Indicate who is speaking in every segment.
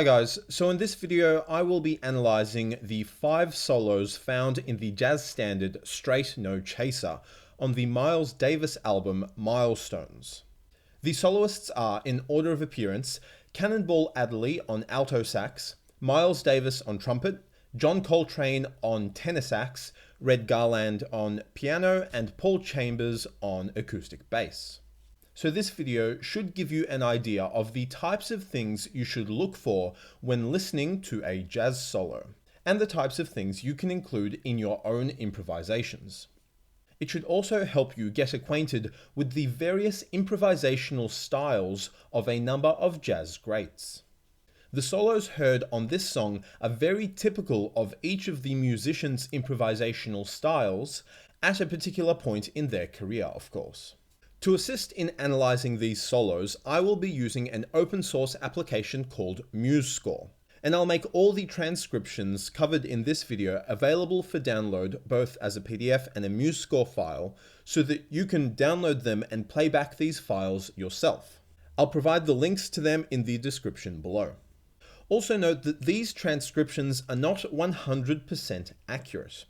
Speaker 1: Hi guys, so in this video I will be analysing the 5 solos found in the jazz standard Straight No Chaser on the Miles Davis album Milestones. The soloists are, in order of appearance, Cannonball Adderley on alto sax, Miles Davis on trumpet, John Coltrane on tenor sax, Red Garland on piano, and Paul Chambers on acoustic bass. So this video should give you an idea of the types of things you should look for when listening to a jazz solo, and the types of things you can include in your own improvisations. It should also help you get acquainted with the various improvisational styles of a number of jazz greats. The solos heard on this song are very typical of each of the musicians' improvisational styles at a particular point in their career, of course. To assist in analysing these solos, I will be using an open source application called MuseScore, and I'll make all the transcriptions covered in this video available for download both as a PDF and a MuseScore file so that you can download them and play back these files yourself. I'll provide the links to them in the description below. Also note that these transcriptions are not 100% accurate.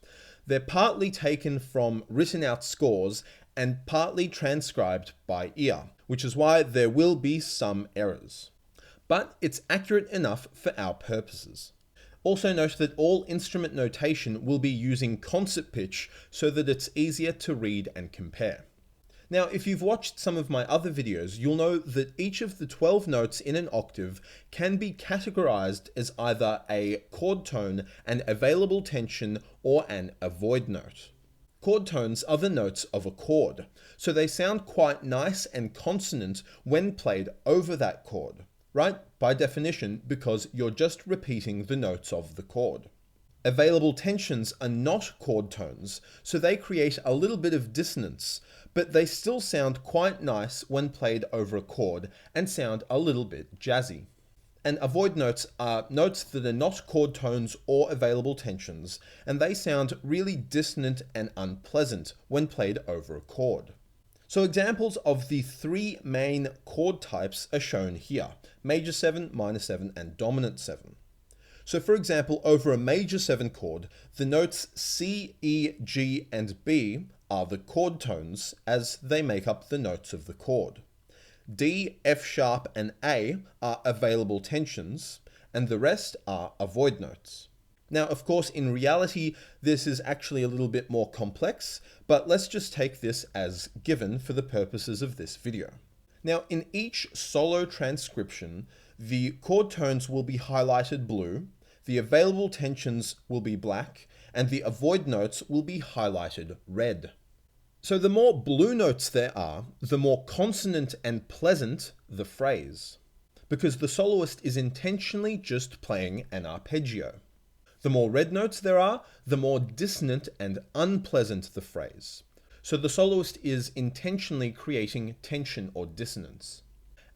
Speaker 1: They're partly taken from written out scores and partly transcribed by ear, which is why there will be some errors. But it's accurate enough for our purposes. Also note that all instrument notation will be using concert pitch so that it's easier to read and compare. Now, if you've watched some of my other videos, you'll know that each of the 12 notes in an octave can be categorized as either a chord tone, an available tension, or an avoid note. Chord tones are the notes of a chord, so they sound quite nice and consonant when played over that chord, right? By definition, because you're just repeating the notes of the chord. Available tensions are not chord tones, so they create a little bit of dissonance, but they still sound quite nice when played over a chord and sound a little bit jazzy. And avoid notes are notes that are not chord tones or available tensions, and they sound really dissonant and unpleasant when played over a chord. So examples of the 3 main chord types are shown here: major 7, minor 7, and dominant 7. So for example, over a major 7 chord, the notes C, E, G, and B are the chord tones as they make up the notes of the chord. D, F sharp, and A are available tensions, and the rest are avoid notes. Now, of course, in reality, this is actually a little bit more complex, but let's just take this as given for the purposes of this video. Now, in each solo transcription, the chord tones will be highlighted blue, the available tensions will be black, and the avoid notes will be highlighted red. So the more blue notes there are, the more consonant and pleasant the phrase, because the soloist is intentionally just playing an arpeggio. The more red notes there are, the more dissonant and unpleasant the phrase. So the soloist is intentionally creating tension or dissonance.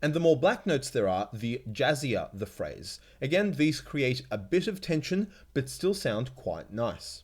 Speaker 1: And the more black notes there are, the jazzier the phrase. Again, these create a bit of tension, but still sound quite nice.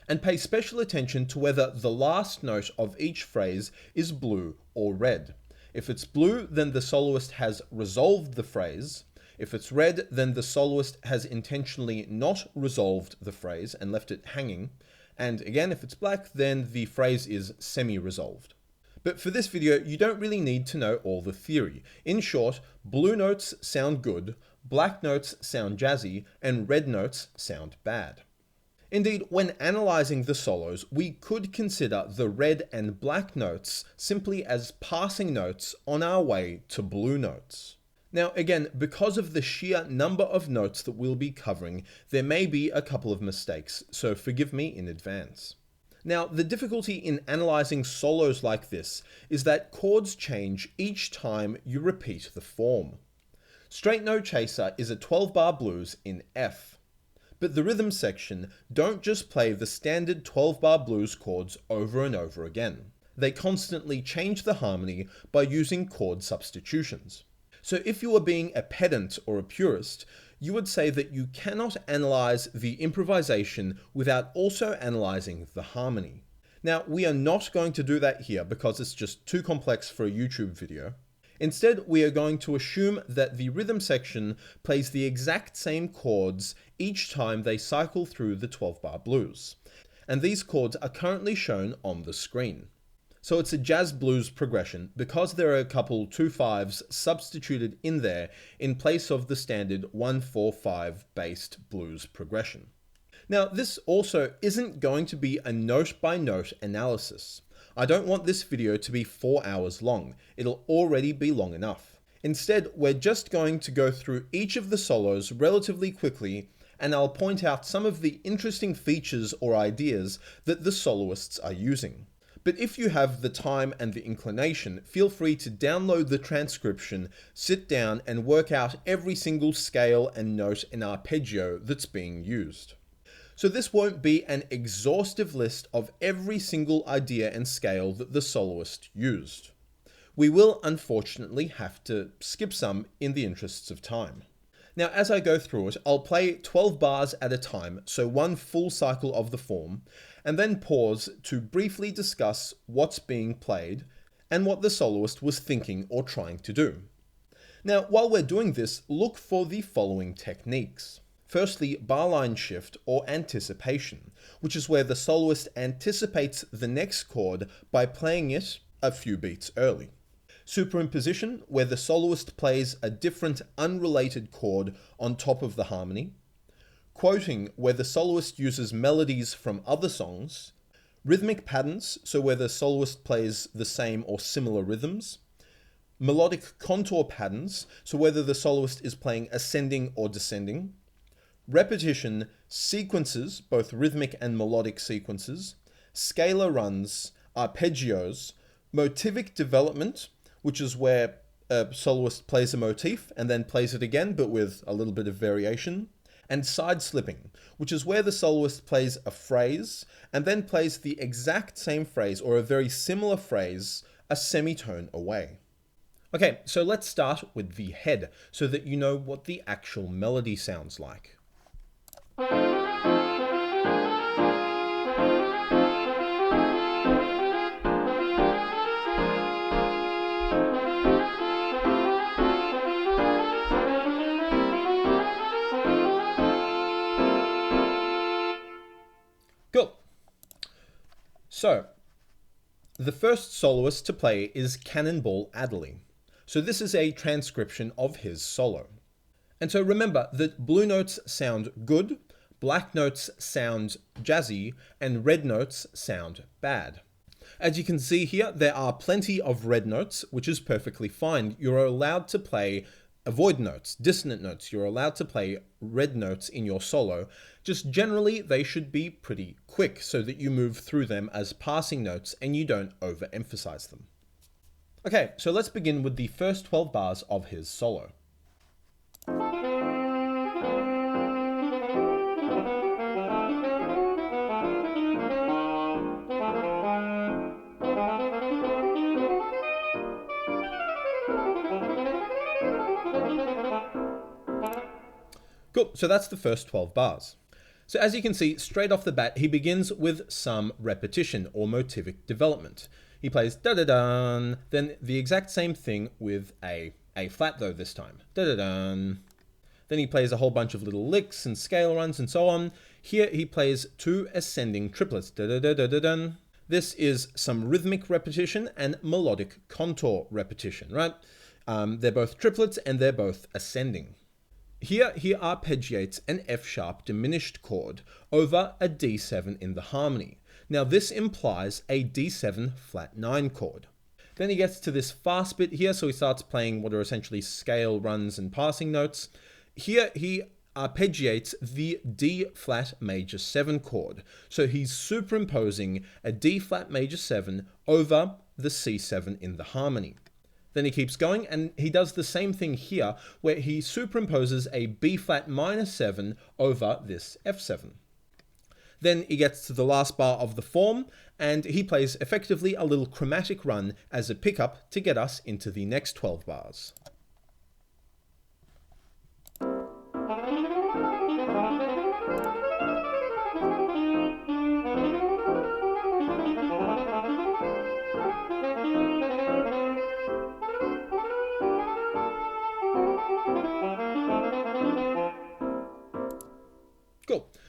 Speaker 1: And pay special attention to whether the last note of each phrase is blue or red. If it's blue, then the soloist has resolved the phrase. If it's red, then the soloist has intentionally not resolved the phrase and left it hanging. And again, if it's black, then the phrase is semi-resolved. But for this video, you don't really need to know all the theory. In short, blue notes sound good, black notes sound jazzy, and red notes sound bad. Indeed, when analysing the solos, we could consider the red and black notes simply as passing notes on our way to blue notes. Now again, because of the sheer number of notes that we'll be covering, there may be a couple of mistakes, so forgive me in advance. Now, the difficulty in analysing solos like this is that chords change each time you repeat the form. Straight No Chaser is a 12-bar blues in F. But the rhythm section don't just play the standard 12-bar blues chords over and over again. They constantly change the harmony by using chord substitutions. So if you are being a pedant or a purist, you would say that you cannot analyze the improvisation without also analyzing the harmony. Now, we are not going to do that here because it's just too complex for a YouTube video. Instead, we are going to assume that the rhythm section plays the exact same chords each time they cycle through the 12-bar blues. And these chords are currently shown on the screen. So it's a jazz blues progression because there are a couple 2/5s substituted in there in place of the standard 1/4/5 based blues progression. Now, this also isn't going to be a note-by-note analysis. I don't want this video to be 4 hours long. It'll already be long enough. Instead, we're just going to go through each of the solos relatively quickly, and I'll point out some of the interesting features or ideas that the soloists are using. But if you have the time and the inclination, feel free to download the transcription, sit down and work out every single scale and note and arpeggio that's being used. So this won't be an exhaustive list of every single idea and scale that the soloist used. We will unfortunately have to skip some in the interests of time. Now, as I go through it, I'll play 12 bars at a time, so one full cycle of the form, and then pause to briefly discuss what's being played and what the soloist was thinking or trying to do. Now, while we're doing this, look for the following techniques. Firstly, barline shift or anticipation, which is where the soloist anticipates the next chord by playing it a few beats early. Superimposition, where the soloist plays a different unrelated chord on top of the harmony. Quoting, where the soloist uses melodies from other songs. Rhythmic patterns, so where the soloist plays the same or similar rhythms. Melodic contour patterns, so whether the soloist is playing ascending or descending. Repetition, sequences, both rhythmic and melodic sequences. Scalar runs, arpeggios. Motivic development, which is where a soloist plays a motif and then plays it again, but with a little bit of variation. And side slipping, which is where the soloist plays a phrase and then plays the exact same phrase or a very similar phrase a semitone away. Okay, so let's start with the head so that you know what the actual melody sounds like. Cool. So, the first soloist to play is Cannonball Adderley. So this is a transcription of his solo. And so remember that blue notes sound good, black notes sound jazzy, and red notes sound bad. As you can see here, there are plenty of red notes, which is perfectly fine. You're allowed to play avoid notes, dissonant notes. You're allowed to play red notes in your solo. Just generally, they should be pretty quick so that you move through them as passing notes and you don't overemphasize them. Okay, so let's begin with the first 12 bars of his solo. Cool, so that's the first 12 bars. So as you can see, straight off the bat, he begins with some repetition or motivic development. He plays da-da-dun, then the exact same thing with a flat though this time, da-da-dun. Then he plays a whole bunch of little licks and scale runs and so on. Here he plays two ascending triplets, da-da-da-da-da-dun. This is some rhythmic repetition and melodic contour repetition, right? They're both triplets and they're both ascending. Here he arpeggiates an F-sharp diminished chord over a D7 in the harmony. Now this implies a D7 flat 9 chord. Then he gets to this fast bit here, so he starts playing what are essentially scale runs and passing notes. Here he arpeggiates the D flat major 7 chord. So he's superimposing a D flat major 7 over the C7 in the harmony. Then he keeps going and he does the same thing here where he superimposes a B flat minor 7 over this F7. Then he gets to the last bar of the form and he plays effectively a little chromatic run as a pickup to get us into the next 12 bars.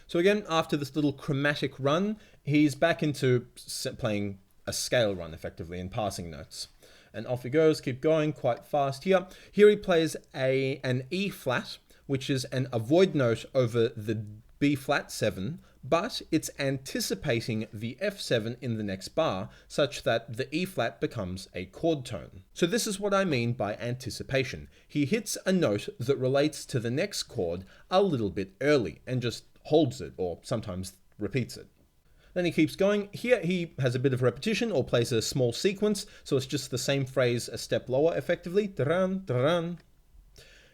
Speaker 1: So again, after this little chromatic run, he's back into playing a scale run effectively and passing notes. And off he goes, keep going quite fast here. Here he plays an E flat, which is an avoid note over the B flat 7, but it's anticipating the F7 in the next bar, such that the E flat becomes a chord tone. So this is what I mean by anticipation. He hits a note that relates to the next chord a little bit early and just holds it, or sometimes repeats it. Then he keeps going. Here he has a bit of repetition or plays a small sequence, so it's just the same phrase a step lower effectively. Da-run, da-run.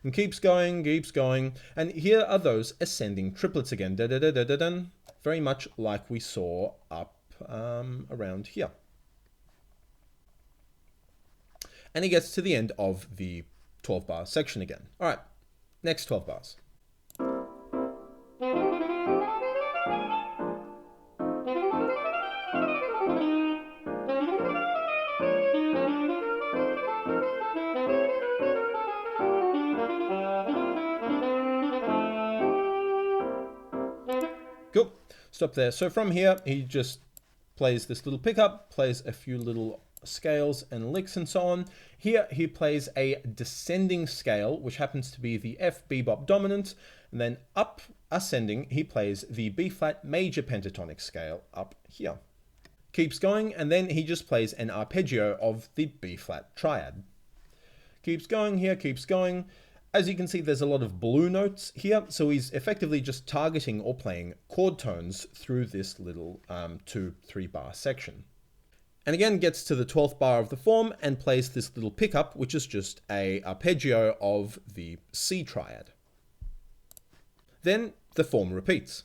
Speaker 1: And keeps going, and here are those ascending triplets again. Da-da-da-da-da-dun. Very much like we saw up around here. And he gets to the end of the 12-bar section again. All right, next 12 bars. Cool. Stop there. So from here, he just plays this little pickup, plays a few little scales and licks and so on. Here he plays a descending scale, which happens to be the F bebop dominant, and then up ascending, he plays the B flat major pentatonic scale up here. Keeps going, and then he just plays an arpeggio of the B flat triad. Keeps going here, keeps going. As you can see, there's a lot of blue notes here, so he's effectively just targeting or playing chord tones through this little 2-3 bar section. And again, gets to the 12th bar of the form and plays this little pickup, which is just a arpeggio of the C triad. Then the form repeats.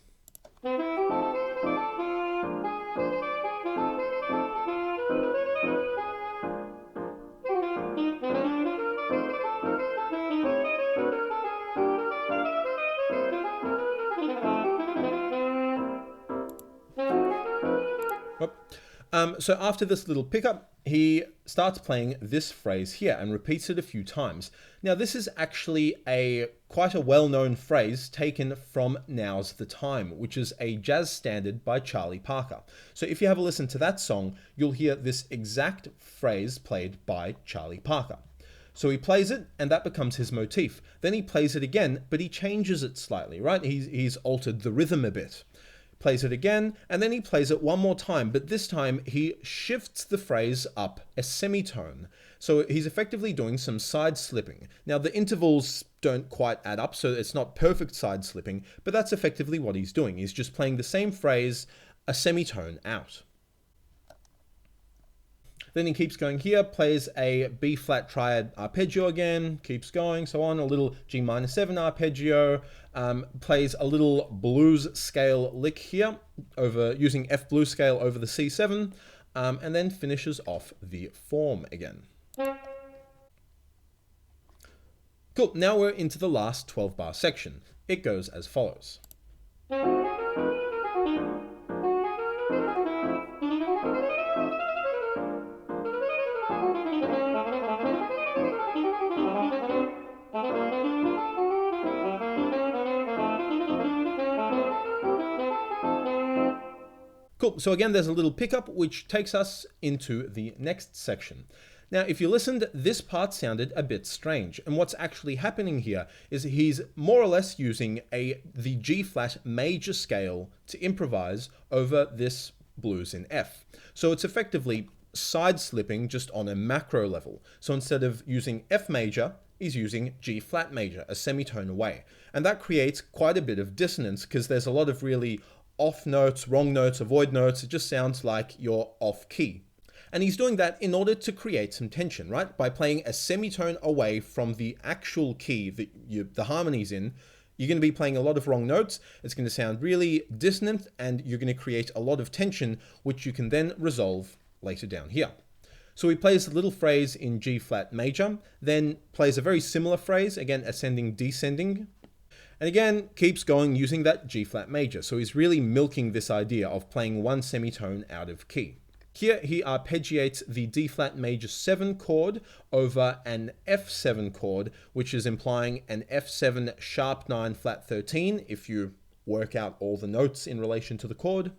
Speaker 1: So after this little pickup, he starts playing this phrase here and repeats it a few times. Now this is actually quite a well-known phrase taken from Now's the Time, which is a jazz standard by Charlie Parker. So if you have a listen to that song, you'll hear this exact phrase played by Charlie Parker. So he plays it, and that becomes his motif. Then he plays it again, but he changes it slightly, right? He's altered the rhythm a bit. Plays it again, and then he plays it one more time, but this time he shifts the phrase up a semitone. So he's effectively doing some side slipping. Now the intervals don't quite add up, so it's not perfect side slipping, but that's effectively what he's doing. He's just playing the same phrase a semitone out. Then he keeps going here, plays a B flat triad arpeggio again, keeps going, so on, a little G minor 7 arpeggio, plays a little blues scale lick here, using F blues scale over the C7, and then finishes off the form again. Cool, now we're into the last 12 bar section. It goes as follows. Cool, so again, there's a little pickup which takes us into the next section. Now, if you listened, this part sounded a bit strange, and what's actually happening here is he's more or less using the G-flat major scale to improvise over this blues in F. So it's effectively side-slipping just on a macro level. So instead of using F major, he's using G-flat major, a semitone away. And that creates quite a bit of dissonance because there's a lot of really off notes, wrong notes, avoid notes. It just sounds like you're off key. And he's doing that in order to create some tension, right? By playing a semitone away from the actual key that the harmony's in, you're going to be playing a lot of wrong notes. It's going to sound really dissonant, and you're going to create a lot of tension, which you can then resolve later down here. So he plays a little phrase in G flat major, then plays a very similar phrase, again ascending, descending, and again, keeps going using that G-flat major. So he's really milking this idea of playing one semitone out of key. Here he arpeggiates the D-flat major 7 chord over an F7 chord, which is implying an F7 sharp 9 flat 13 if you work out all the notes in relation to the chord.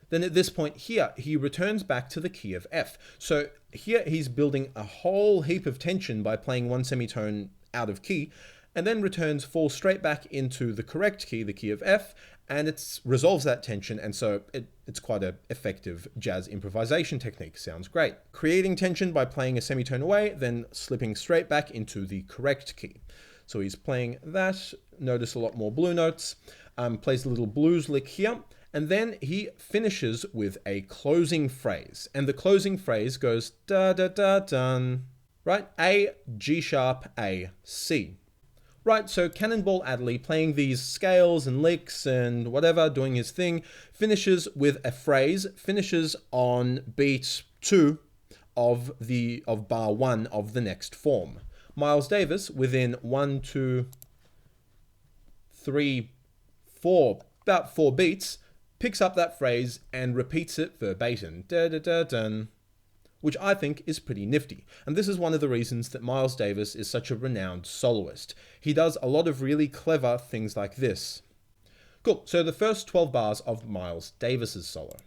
Speaker 1: Then at this point here, he returns back to the key of F. So here he's building a whole heap of tension by playing one semitone out of key, and then falls straight back into the correct key, the key of F, and it resolves that tension, and so it's quite an effective jazz improvisation technique. Sounds great. Creating tension by playing a semitone away, then slipping straight back into the correct key. So he's playing that. Notice a lot more blue notes. Plays a little blues lick here, and then he finishes with a closing phrase. And the closing phrase goes da da da dun, right? A, G sharp, A, C. Right, so Cannonball Adderley, playing these scales and licks and whatever, doing his thing, finishes with a phrase, finishes on beat 2 of bar 1 of the next form. Miles Davis, within 1, 2, 3, 4, about 4 beats, picks up that phrase and repeats it verbatim, da da da dun, which I think is pretty nifty. And this is one of the reasons that Miles Davis is such a renowned soloist. He does a lot of really clever things like this. Cool, so the first 12 bars of Miles Davis's solo.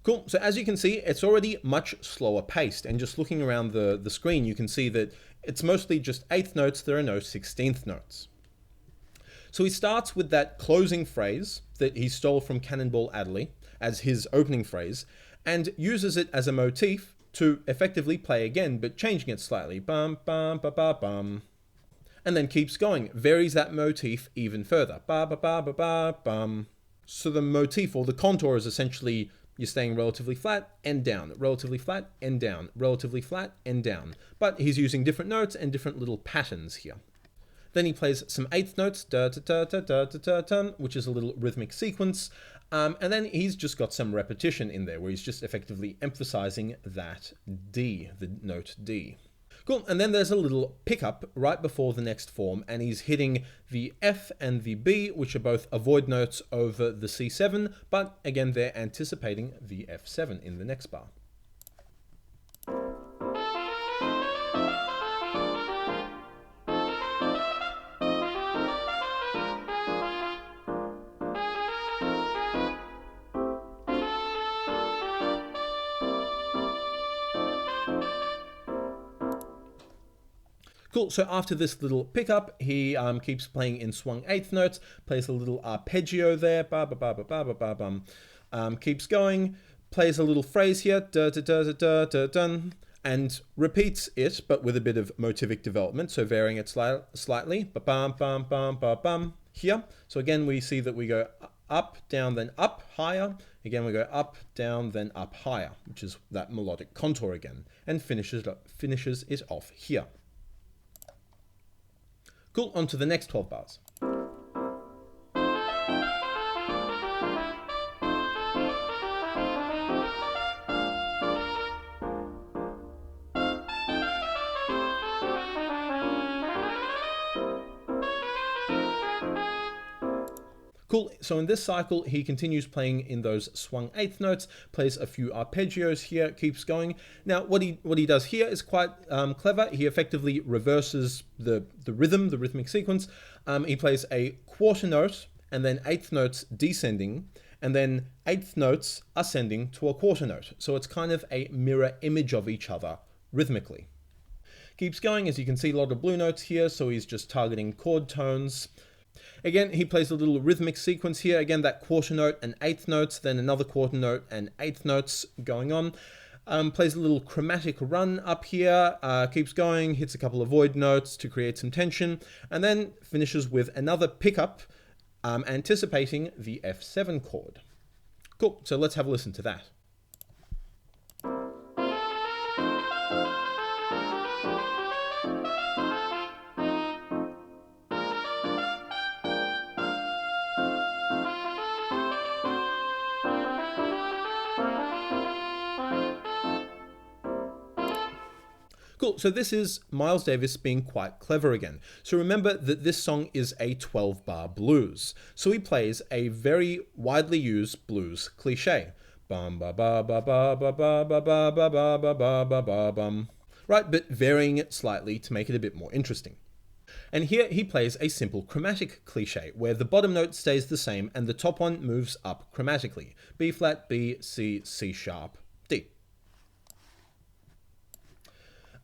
Speaker 1: Cool, so as you can see, it's already much slower paced, and just looking around the screen, you can see that it's mostly just 8th notes, there are no 16th notes. So he starts with that closing phrase that he stole from Cannonball Adderley as his opening phrase, and uses it as a motif to effectively play again, but changing it slightly, bum, bum, ba, ba, bum, and then keeps going, varies that motif even further, ba, ba, ba, ba, ba, bum. So the motif, or the contour, is essentially you're staying relatively flat and down, relatively flat and down, relatively flat and down. But he's using different notes and different little patterns here. Then he plays some 8th notes, da da da da da da da da, which is a little rhythmic sequence. And then he's just got some repetition in there where he's just effectively emphasizing that D, the note D. Cool, and then there's a little pickup right before the next form, and he's hitting the F and the B, which are both avoid notes over the C7, but again, they're anticipating the F7 in the next bar. Cool, so after this little pickup, he keeps playing in swung 8th notes, plays a little arpeggio there, ba ba ba ba ba ba ba bum, keeps going, plays a little phrase here, da da da da da da dun, and repeats it, but with a bit of motivic development, so varying it slightly, ba bum bum bum ba bum here. So again, we see that we go up, down, then up, higher. Again, we go up, down, then up, higher, which is that melodic contour again, and finishes it off here. Cool, on to the next 12 bars. Cool, so in this cycle, he continues playing in those swung 8th notes, plays a few arpeggios here, keeps going. Now, what he does here is quite clever. He effectively reverses the rhythm, the rhythmic sequence. He plays a quarter note, and then 8th notes descending, and then 8th notes ascending to a quarter note. So it's kind of a mirror image of each other rhythmically. Keeps going, as you can see, a lot of blue notes here, so he's just targeting chord tones. Again, he plays a little rhythmic sequence here. Again, that quarter note and 8th notes, then another quarter note and 8th notes going on. Plays a little chromatic run up here, keeps going, hits a couple of void notes to create some tension, and then finishes with another pickup, anticipating the F7 chord. Cool, so let's have a listen to that. Cool, so this is Miles Davis being quite clever again. So remember that this song is a 12-bar blues. So he plays a very widely used blues cliche. Bum ba ba ba ba ba ba ba ba ba ba ba ba ba ba bum. Right, but varying it slightly to make it a bit more interesting. And here he plays a simple chromatic cliche, where the bottom note stays the same and the top one moves up chromatically. B flat, B, C, C sharp, D.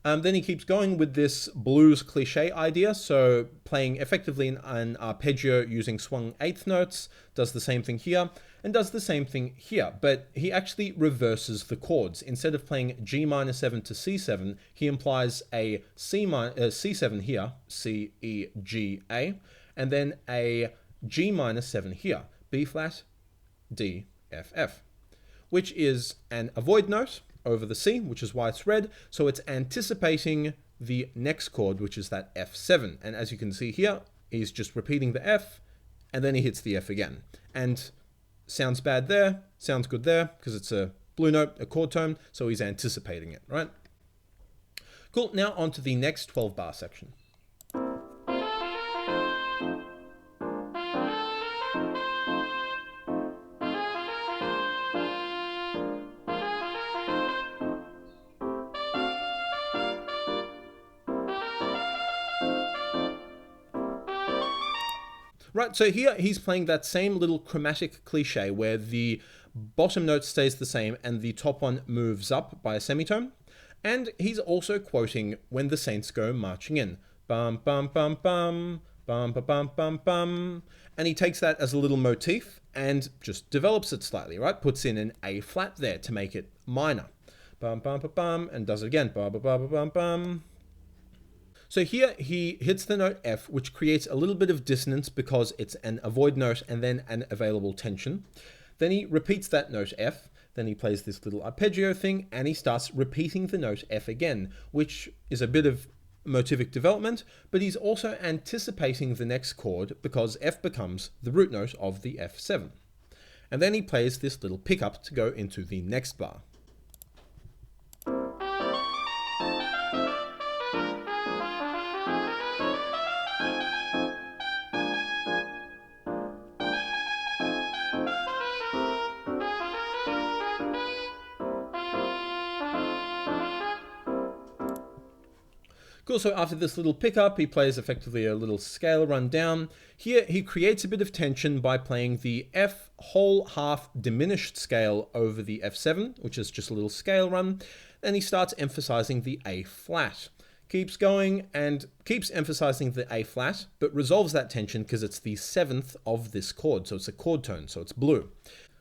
Speaker 1: Then he keeps going with this blues cliche idea, so playing effectively an arpeggio using swung eighth notes, does the same thing here, and does the same thing here, but he actually reverses the chords. Instead of playing G minor 7 to C7, he implies a C7 here, C, E, G, A, and then a G minor 7 here, B flat, D, F, F, which is an avoid note over the C, which is why it's red, so it's anticipating the next chord, which is that F7. And as you can see here, he's just repeating the F, and then he hits the F again. And sounds bad there, sounds good there, because it's a blue note, a chord tone, so he's anticipating it, right? Cool, now on to the next 12-bar section. Right, so here he's playing that same little chromatic cliche where the bottom note stays the same and the top one moves up by a semitone. And he's also quoting When the Saints Go Marching In. Bum, bum, bum, bum, bum, bum, bum, bum, bum. And he takes that as a little motif and just develops it slightly, right? Puts in an A flat there to make it minor. Bum, bum, bum, bum, and does it again. Bum, bum, bum, bum, bum. So here he hits the note F, which creates a little bit of dissonance because it's an avoid note and then an available tension. Then he repeats that note F, then he plays this little arpeggio thing, and he starts repeating the note F again, which is a bit of motivic development, but he's also anticipating the next chord because F becomes the root note of the F7. And then he plays this little pickup to go into the next bar. Cool, so after this little pickup, he plays effectively a little scale run down. Here, he creates a bit of tension by playing the F whole half diminished scale over the F7, which is just a little scale run. Then he starts emphasizing the A flat. Keeps going and keeps emphasizing the A flat, but resolves that tension because it's the seventh of this chord, so it's a chord tone, so it's blue.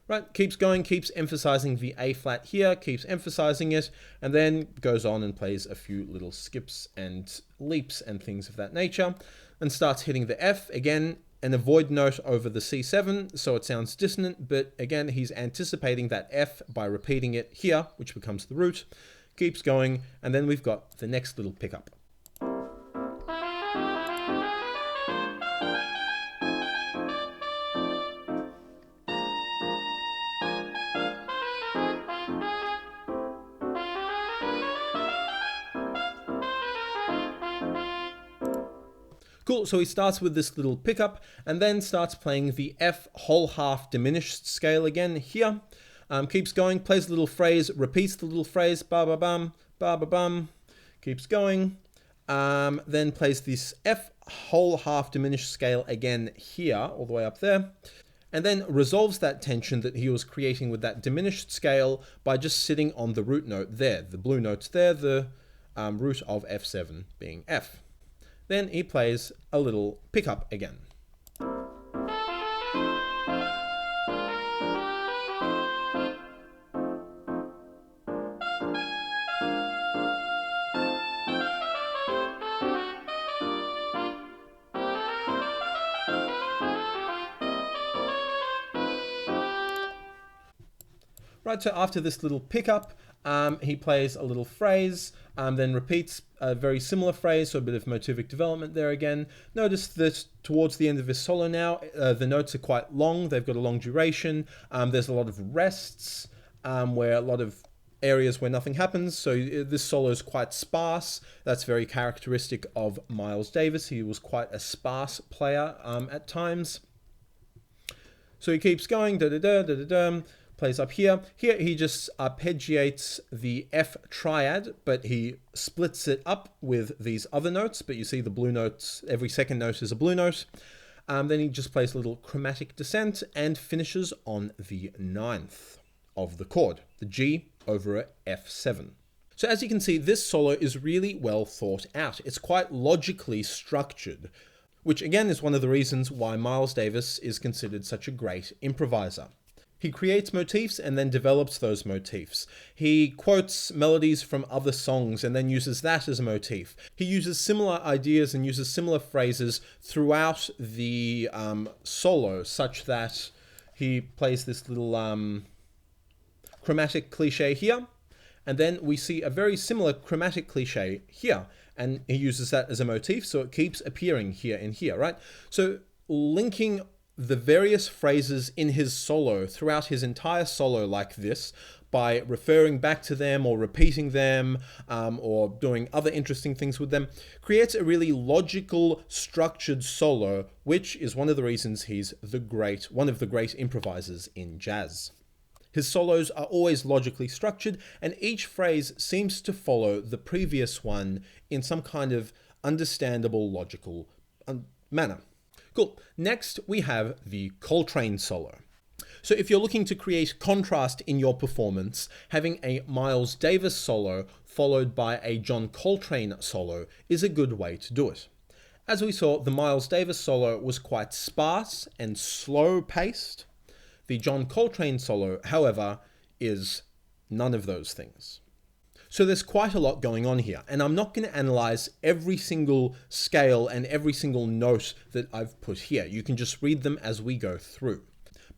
Speaker 1: Right, keeps going, keeps emphasizing the A flat here, keeps emphasizing it, and then goes on and plays a few little skips and leaps and things of that nature, and starts hitting the F, again, an avoid note over the C7, so it sounds dissonant, but again, he's anticipating that F by repeating it here, which becomes the root, keeps going, and then we've got the next little pickup. Cool, so he starts with this little pickup and then starts playing the F whole half diminished scale again here. Keeps going, plays a little phrase, repeats the little phrase, ba ba bum, keeps going. Then plays this F whole half diminished scale again here, all the way up there. And then resolves that tension that he was creating with that diminished scale by just sitting on the root note there. The blue note's there, the root of F7 being F. Then he plays a little pickup again. Right, so after this little pickup, he plays a little phrase, then repeats a very similar phrase, so a bit of motivic development there again. Notice that towards the end of his solo now, the notes are quite long, they've got a long duration, there's a lot of rests, where a lot of areas where nothing happens. So this solo is quite sparse. That's very characteristic of Miles Davis. He was quite a sparse player at times. So he keeps going, plays up here. Here he just arpeggiates the F triad, but he splits it up with these other notes. But you see the blue notes, every second note is a blue note. Then he just plays a little chromatic descent and finishes on the 9th of the chord, the G over a F7. So as you can see, this solo is really well thought out. It's quite logically structured, which again is one of the reasons why Miles Davis is considered such a great improviser. He creates motifs and then develops those motifs. He quotes melodies from other songs and then uses that as a motif. He uses similar ideas and uses similar phrases throughout the solo, such that he plays this little chromatic cliche here, and then we see a very similar chromatic cliche here, and he uses that as a motif, so it keeps appearing here and here, right? So linking the various phrases in his solo throughout his entire solo like this, by referring back to them or repeating them or doing other interesting things with them, creates a really logical, structured solo, which is one of the reasons he's one of the great improvisers in jazz. His solos are always logically structured, and each phrase seems to follow the previous one in some kind of understandable, logical manner. Cool. Next, we have the Coltrane solo. So if you're looking to create contrast in your performance, having a Miles Davis solo followed by a John Coltrane solo is a good way to do it. As we saw, the Miles Davis solo was quite sparse and slow-paced. The John Coltrane solo, however, is none of those things. So there's quite a lot going on here, and I'm not going to analyze every single scale and every single note that I've put here. You can just read them as we go through.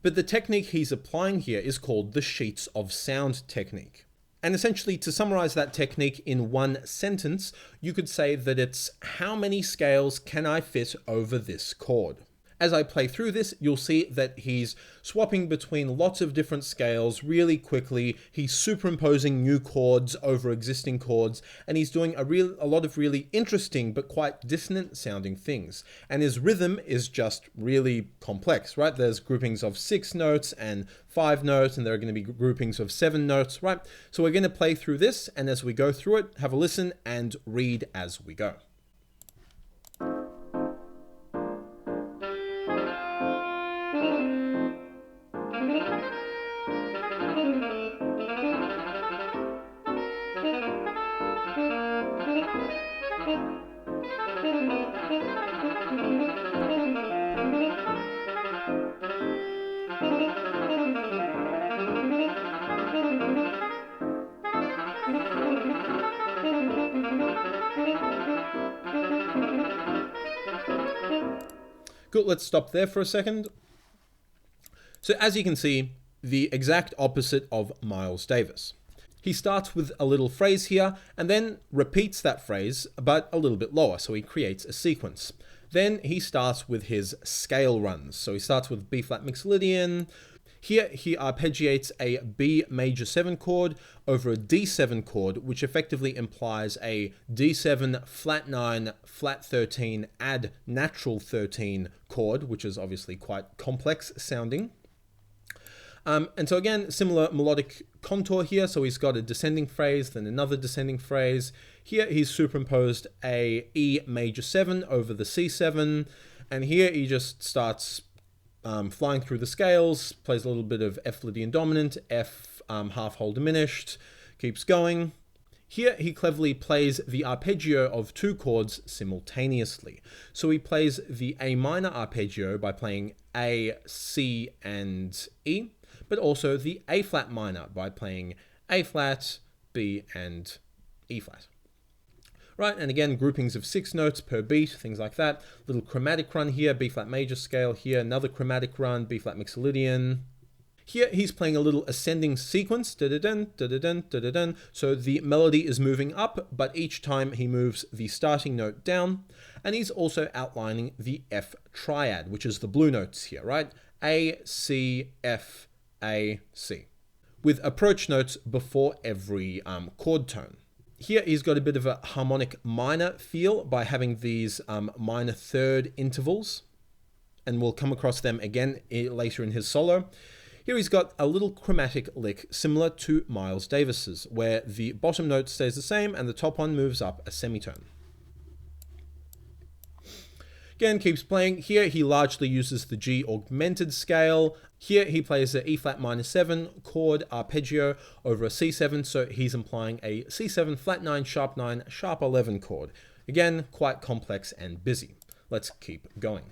Speaker 1: But the technique he's applying here is called the sheets of sound technique. And essentially, to summarize that technique in one sentence, you could say that it's how many scales can I fit over this chord? As I play through this, you'll see that he's swapping between lots of different scales really quickly. He's superimposing new chords over existing chords, and he's doing a lot of really interesting but quite dissonant sounding things. And his rhythm is just really complex, right? There's groupings of 6 notes and 5 notes, and there are going to be groupings of 7 notes, right? So we're going to play through this, and as we go through it, have a listen and read as we go. Good, let's stop there for a second. So as you can see, the exact opposite of Miles Davis. He starts with a little phrase here and then repeats that phrase, but a little bit lower, so he creates a sequence. Then he starts with his scale runs. So he starts with B flat mixolydian. Here he arpeggiates a B major 7 chord over a D7 chord, which effectively implies a D7 flat 9 flat 13 add natural 13 chord, which is obviously quite complex sounding. And so again, similar melodic contour here. So he's got a descending phrase, then another descending phrase. Here he's superimposed a E major 7 over the C7. And here he just starts flying through the scales, plays a little bit of F Lydian dominant, F half whole diminished, keeps going. Here he cleverly plays the arpeggio of 2 chords simultaneously. So he plays the A minor arpeggio by playing A, C, and E, but also the A flat minor by playing A flat, B, and E flat. Right, and again, groupings of 6 notes per beat, things like that. Little chromatic run here, B flat major scale here, another chromatic run, B flat mixolydian. Here he's playing a little ascending sequence, da-da-dun, da-da-dun, da-da-dun. So the melody is moving up, but each time he moves the starting note down. And he's also outlining the F triad, which is the blue notes here, right? A, C, F, A, C. with approach notes before every chord tone. Here he's got a bit of a harmonic minor feel by having these minor third intervals, and we'll come across them again later in his solo. Here he's got a little chromatic lick similar to Miles Davis's, where the bottom note stays the same and the top one moves up a semitone. Again, keeps playing. Here he largely uses the G augmented scale. Here he plays a E flat minor 7 chord arpeggio over a C7, so he's implying a C7 flat 9 sharp 9 sharp 11 chord. Again, quite complex and busy. Let's keep going.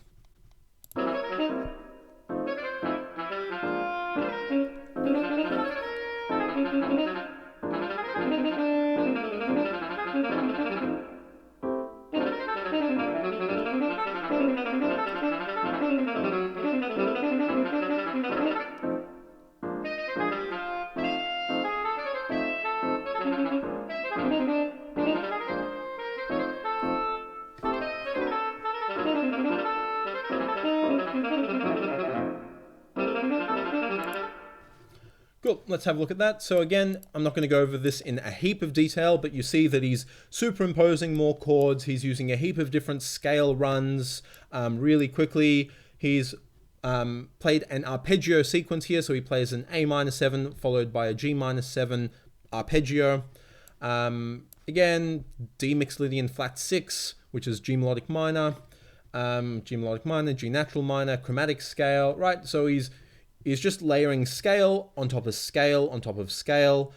Speaker 1: Cool, let's have a look at that. So again, I'm not going to go over this in a heap of detail, but you see that he's superimposing more chords. He's using a heap of different scale runs really quickly. He's played an arpeggio sequence here, so he plays an A minor 7 followed by a G minor 7 arpeggio. Again, D mixolydian flat 6, which is G melodic minor, G melodic minor, G natural minor, chromatic scale, right? So he's just layering scale on top of scale on top of scale,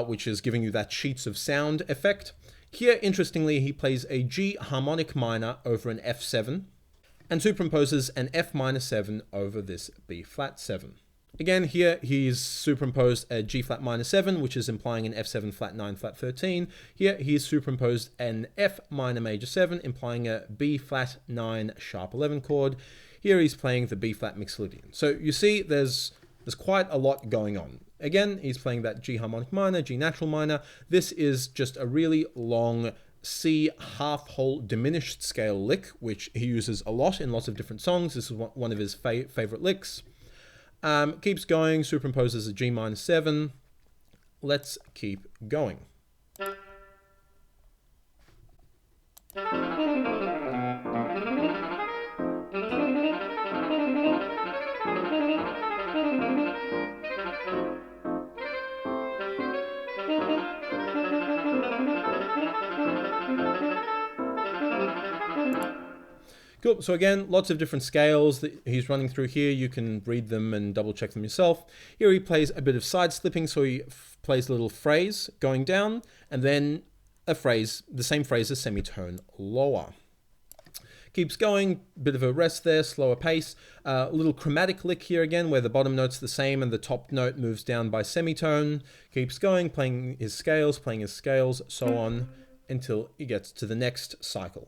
Speaker 1: which is giving you that sheets of sound effect. Here, interestingly, he plays a G harmonic minor over an F7 and superimposes an F minor 7 over this B flat 7. Again, here he's superimposed a G flat minor 7, which is implying an F7 flat 9 flat 13. Here he's superimposed an F minor major 7, implying a B flat 9 sharp 11 chord. Here he's playing the B flat mixolydian. So you see there's quite a lot going on. Again, he's playing that G harmonic minor, G natural minor. This is just a really long C half whole diminished scale lick, which he uses a lot in lots of different songs. This is one of his favorite licks. Keeps going, superimposes a G minor 7. Let's keep going. Cool. So again, lots of different scales that he's running through here. You can read them and double check them yourself. Here he plays a bit of side slipping, so he plays a little phrase going down, and then a phrase, the same phrase, a semitone lower. Keeps going, bit of a rest there, slower pace. A little chromatic lick here again, where the bottom note's the same and the top note moves down by semitone. Keeps going, playing his scales, so on, until he gets to the next cycle.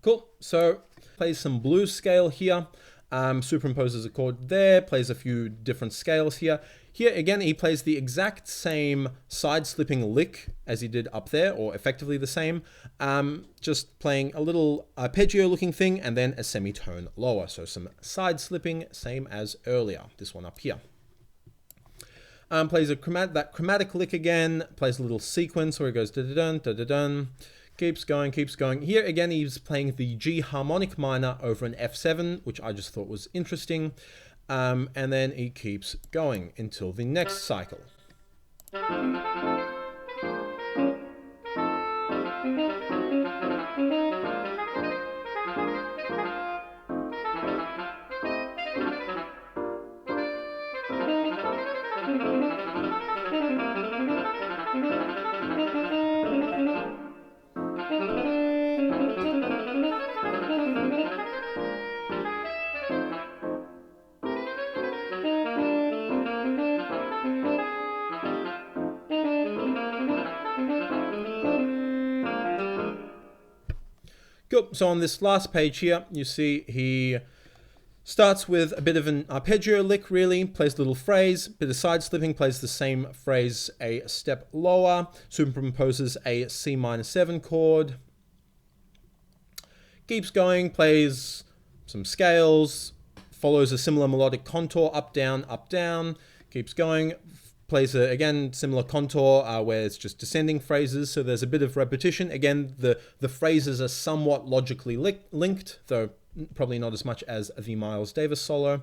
Speaker 1: Cool, so plays some blues scale here, superimposes a chord there, plays a few different scales here. Here again, he plays the exact same side slipping lick as he did up there, or effectively the same, just playing a little arpeggio looking thing and then a semitone lower. So some side slipping, same as earlier, this one up here. Plays that chromatic lick again, plays a little sequence where he goes da-da-dun, da-da-dun. Keeps going. Here again, he's playing the G harmonic minor over an F7, which I just thought was interesting. And then he keeps going until the next cycle. Cool. So on this last page here, you see he Starts with a bit of an arpeggio lick, really, plays a little phrase, bit of side slipping, plays the same phrase a step lower, superimposes a C minor 7 chord, keeps going, plays some scales, follows a similar melodic contour, up, down, keeps going, plays again similar contour where it's just descending phrases, so there's a bit of repetition. Again, the phrases are somewhat logically linked, though probably not as much as the Miles Davis solo.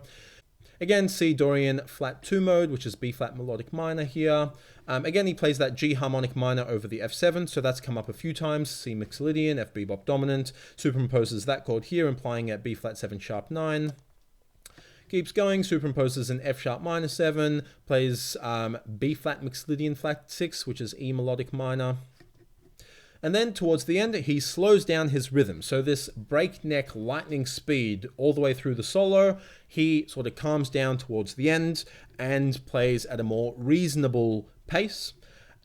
Speaker 1: Again, C Dorian flat 2 mode, which is B flat melodic minor here. Again, he plays that G harmonic minor over the F7, so that's come up a few times. C mixolydian, F bebop dominant, superimposes that chord here, implying a B flat 7 sharp 9. Keeps going, superimposes an F sharp minor 7, plays B flat mixolydian flat 6, which is E melodic minor. And then towards the end, he slows down his rhythm. So this breakneck lightning speed all the way through the solo, he sort of calms down towards the end and plays at a more reasonable pace.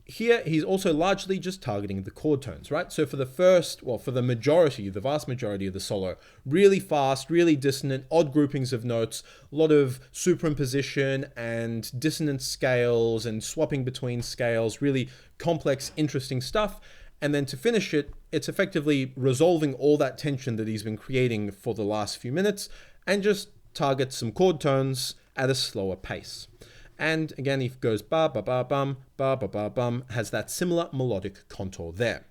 Speaker 1: Here, he's also largely just targeting the chord tones, right? So for the vast majority of the solo, really fast, really dissonant, odd groupings of notes, a lot of superimposition and dissonant scales and swapping between scales, really complex, interesting stuff. And then to finish it, it's effectively resolving all that tension that he's been creating for the last few minutes and just targets some chord tones at a slower pace. And again, he goes ba ba ba bum, ba ba ba bum, has that similar melodic contour there.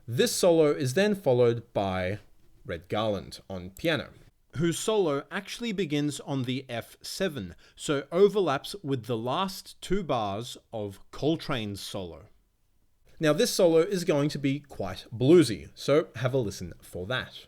Speaker 1: This solo is then followed by Red Garland on piano, whose solo actually begins on the F7, so overlaps with the last 2 bars of Coltrane's solo. Now this solo is going to be quite bluesy, so have a listen for that.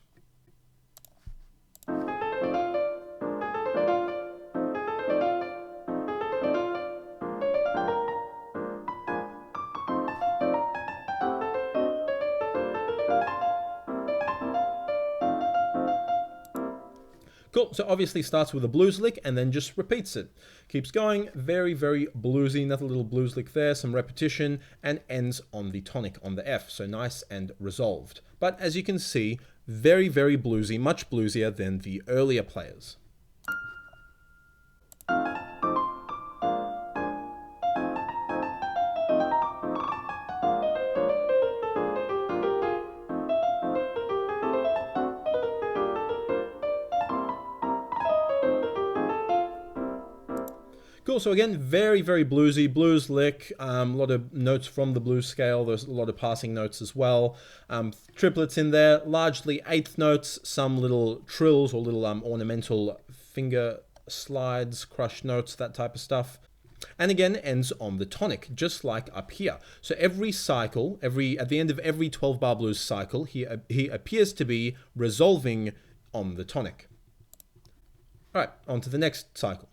Speaker 1: Cool, so obviously starts with a blues lick and then just repeats it. Keeps going, very, very bluesy, another little blues lick there, some repetition, and ends on the tonic, on the F, so nice and resolved. But as you can see, very, very bluesy, much bluesier than the earlier players. Cool, so again, very, very bluesy, blues lick, a lot of notes from the blues scale, there's a lot of passing notes as well. Triplets in there, largely eighth notes, some little trills or little ornamental finger slides, crushed notes, that type of stuff. And again, ends on the tonic, just like up here. So every cycle, at the end of every 12-bar blues cycle, he appears to be resolving on the tonic. All right, on to the next cycle.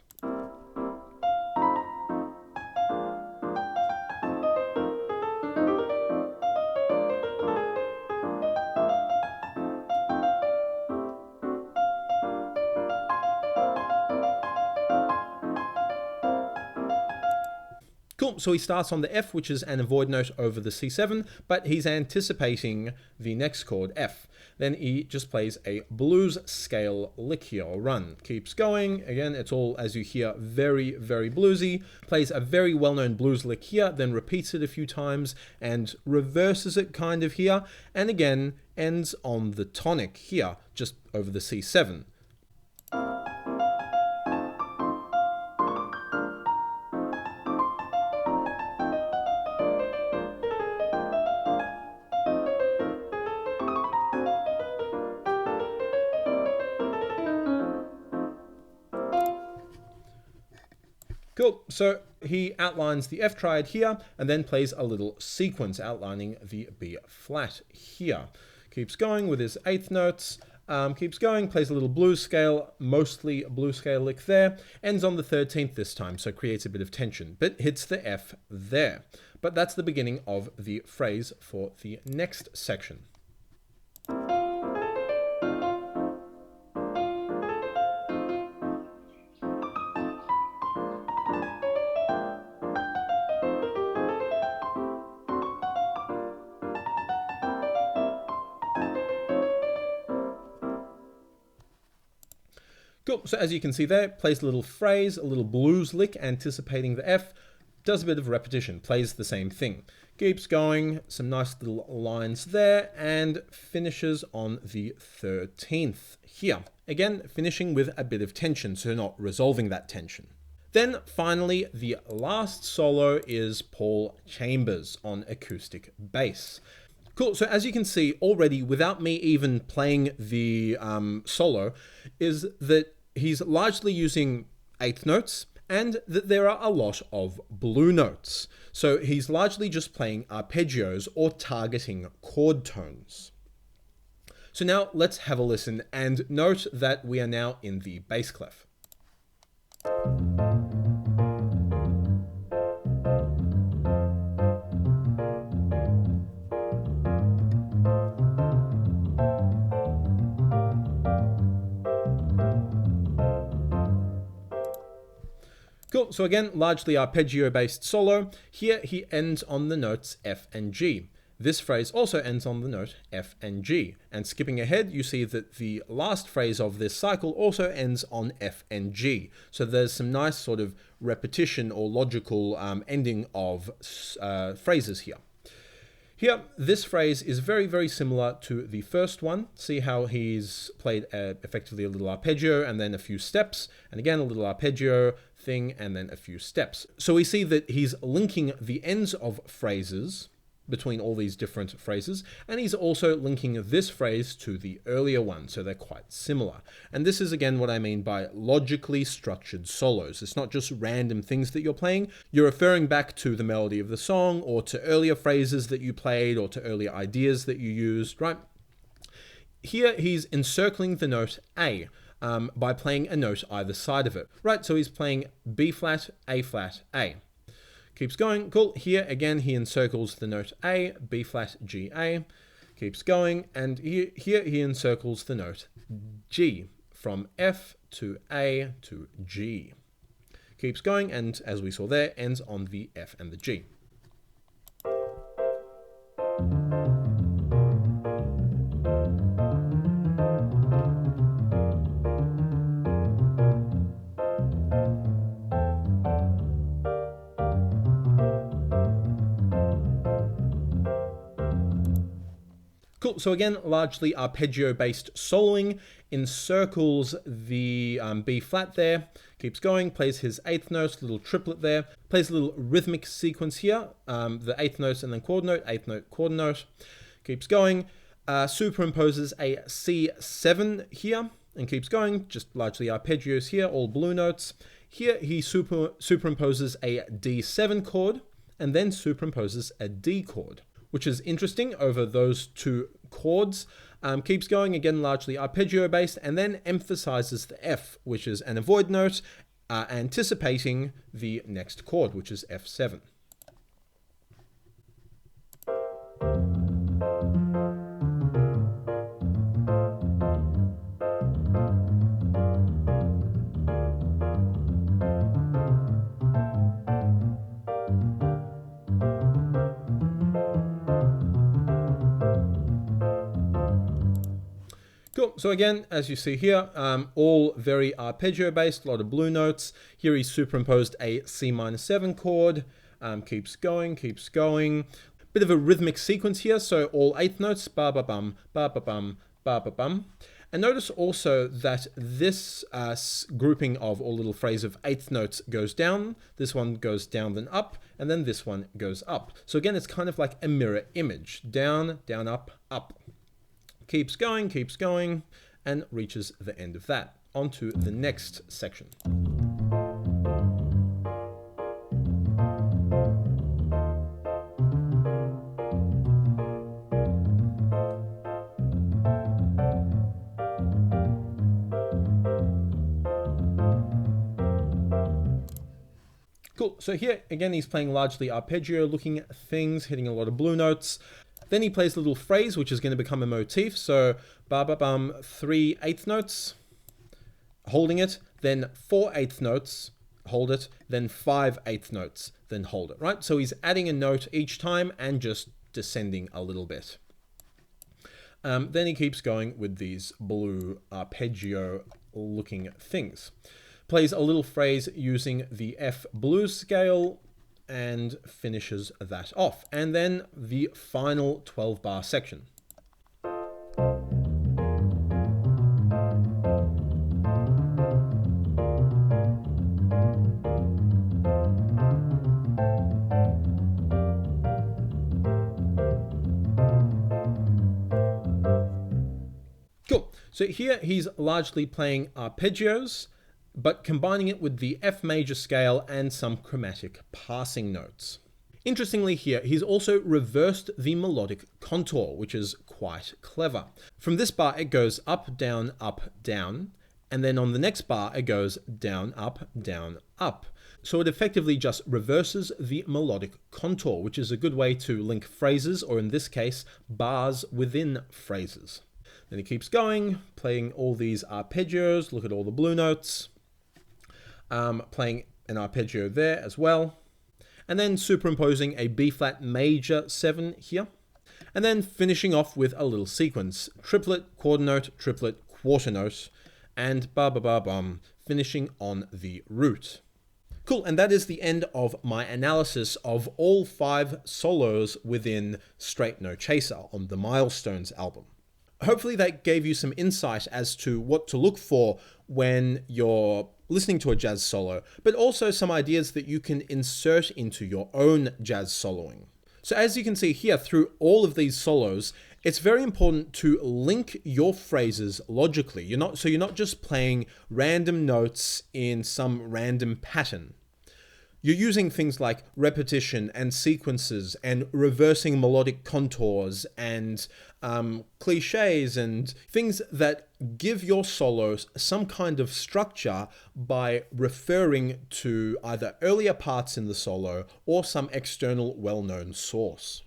Speaker 1: Cool, so he starts on the F, which is an avoid note over the C7, but he's anticipating the next chord, F. Then he just plays a blues scale lick here, or run. Keeps going, again, it's all, as you hear, very, very bluesy. Plays a very well-known blues lick here, then repeats it a few times, and reverses it kind of here, and again, ends on the tonic here, just over the C7. Cool, so he outlines the F triad here and then plays a little sequence outlining the B flat here. Keeps going with his eighth notes, keeps going, plays a little blues scale, mostly blues scale lick there, ends on the 13th this time, so creates a bit of tension, but hits the F there. But that's the beginning of the phrase for the next section. Cool, so as you can see there, plays a little phrase, a little blues lick anticipating the F, does a bit of repetition, plays the same thing. Keeps going, some nice little lines there, and finishes on the 13th here. Again, finishing with a bit of tension, so not resolving that tension. Then finally, the last solo is Paul Chambers on acoustic bass. Cool, so as you can see already, without me even playing the solo, is that he's largely using eighth notes, and that there are a lot of blue notes. So he's largely just playing arpeggios or targeting chord tones. So now let's have a listen and note that we are now in the bass clef. Cool, so again, largely arpeggio-based solo. Here he ends on the notes F and G. This phrase also ends on the note F and G. And skipping ahead, you see that the last phrase of this cycle also ends on F and G. So there's some nice sort of repetition or logical ending of phrases here. Here, this phrase is very, very similar to the first one. See how he's played effectively a little arpeggio and then a few steps, and again a little arpeggio thing and then a few steps. So we see that he's linking the ends of phrases between all these different phrases, and he's also linking this phrase to the earlier one, so they're quite similar. And this is again what I mean by logically structured solos. It's not just random things that you're playing. You're referring back to the melody of the song, or to earlier phrases that you played, or to earlier ideas that you used, right? Here he's encircling the note A by playing a note either side of it, right? So he's playing B flat, A flat, A. Keeps going, cool. Here again, he encircles the note A, B flat, G, A. Keeps going, and here he encircles the note G, from F to A to G. Keeps going, and as we saw there, ends on the F and the G. Cool, so again, largely arpeggio-based soloing, encircles the B flat there, keeps going, plays his eighth note, little triplet there, plays a little rhythmic sequence here, the eighth note and then chord note, eighth note, chord note, keeps going, superimposes a C7 here, and keeps going, just largely arpeggios here, all blue notes. Here he superimposes a D7 chord, and then superimposes a D chord, which is interesting over those two chords. Keeps going, again, largely arpeggio-based, and then emphasizes the F, which is an avoid note, anticipating the next chord, which is F7. Cool, so again, as you see here, all very arpeggio-based, a lot of blue notes. Here he's superimposed a C-7 chord, keeps going. Bit of a rhythmic sequence here, so all eighth notes, ba-ba-bum, ba-ba-bum, ba-ba-bum. And notice also that this grouping of all little phrase of eighth notes goes down, this one goes down then up, and then this one goes up. So again, it's kind of like a mirror image, down, down, up, up. Keeps going, and reaches the end of that. On to the next section. Cool, so here, again, he's playing largely arpeggio-looking things, hitting a lot of blue notes. Then he plays a little phrase, which is going to become a motif. So, ba-ba-bum, 3 eighth notes, holding it, then 4 eighth notes, hold it, then 5 eighth notes, then hold it, right? So he's adding a note each time and just descending a little bit. Then he keeps going with these blue arpeggio looking things. Plays a little phrase using the F blues scale and finishes that off. And then the final 12-bar section. Cool. So here he's largely playing arpeggios, but combining it with the F major scale and some chromatic passing notes. Interestingly here, he's also reversed the melodic contour, which is quite clever. From this bar, it goes up, down, and then on the next bar, it goes down, up. So it effectively just reverses the melodic contour, which is a good way to link phrases, or in this case, bars within phrases. Then he keeps going, playing all these arpeggios. Look at all the blue notes. Playing an arpeggio there as well. And then superimposing a B-flat major 7 here. And then finishing off with a little sequence. Triplet, quarter note, triplet, quarter note, and ba-ba-ba-bum, finishing on the root. Cool, and that is the end of my analysis of all 5 solos within Straight No Chaser on the Milestones album. Hopefully that gave you some insight as to what to look for when you're listening to a jazz solo, but also some ideas that you can insert into your own jazz soloing. So as you can see here, through all of these solos, it's very important to link your phrases logically. You're not just playing random notes in some random pattern. You're using things like repetition and sequences and reversing melodic contours and cliches and things that give your solos some kind of structure by referring to either earlier parts in the solo or some external well-known source.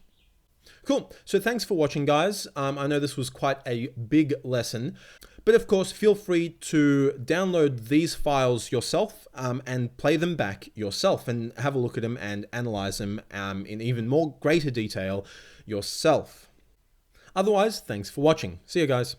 Speaker 1: Cool. So thanks for watching, guys. I know this was quite a big lesson. But of course, feel free to download these files yourself and play them back yourself and have a look at them and analyze them in even more greater detail yourself. Otherwise, thanks for watching. See you guys.